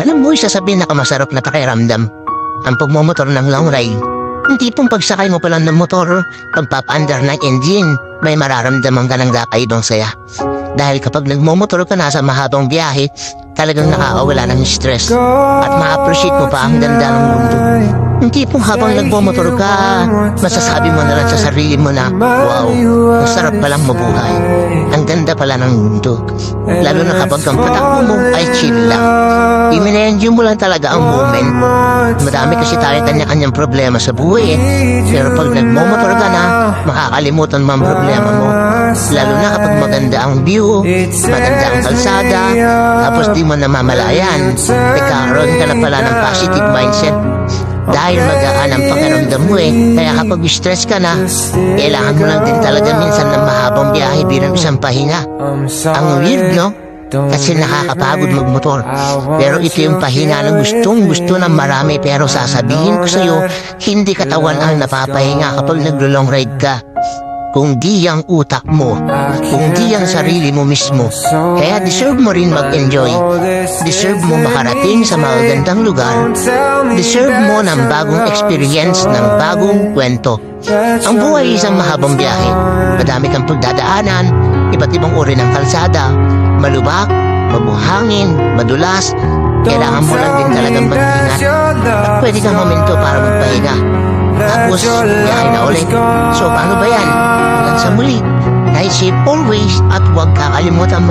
Alam mo, isa sa pinakamasarap na pakiramdam ang pagmumotor ng long ride. Hindi pong pagsakay mo pa lang ng motor, pagpapaandar ng engine, may mararamdaman ka ng kakaibang saya. Dahil kapag nagmumotor ka na sa mahabang biyahe, talagang nakakawala ng stress at ma-appreciate mo pa ang ganda ng mundo. Hindi pong habang nagmumotor ka, masasabi mo na lang sa sarili mo na, wow, ang sarap palang mabuhay. Ang ganda pala ng mundo. Lalo na kapag ang patakbo mo ay chill lang. I-enjoy mo lang talaga ang moment. Madami kasi tayo kanya-kanyang problema sa buhay eh. Pero pag nagmumotor ka na, makakalimutan mo ang problema mo. Lalo na kapag maganda ang view, maganda ang kalsada, tapos di mo namamalayan, nagkakaroon ka na pala ng positive mindset. Dahil magaan ang pakiramdam mo eh. Kaya kapag stress ka na, kailangan mo lang din talaga minsan ng mahabang biyahe bilang isang pahinga. Ang weird, no? Kasi nakakapagod magmotor. Pero ito yung pahinga na gustong gusto ng marami. Pero sasabihin ko sa'yo, hindi katawan ang napapahinga kapag naglo-long ride ka. Kung di ang utak mo, kung di ang sarili mo mismo. Kaya deserve mo rin mag-enjoy. Deserve mo makarating sa magagandang lugar. Deserve mo ng bagong experience, ng bagong kwento. Ang buhay isang mahabang biyahe. Madami kang pagdadaanan, iba't ibang uri ng kalsada, malubak, mabuhangin, madulas. Kailangan mo lang din talagang mag-ingat. At pwede kang momento para magpahinga. Tapos, biyahe na ulit. So, paano ba yan? Hanggang sa muli. Stay safe always at huwag kakalimutan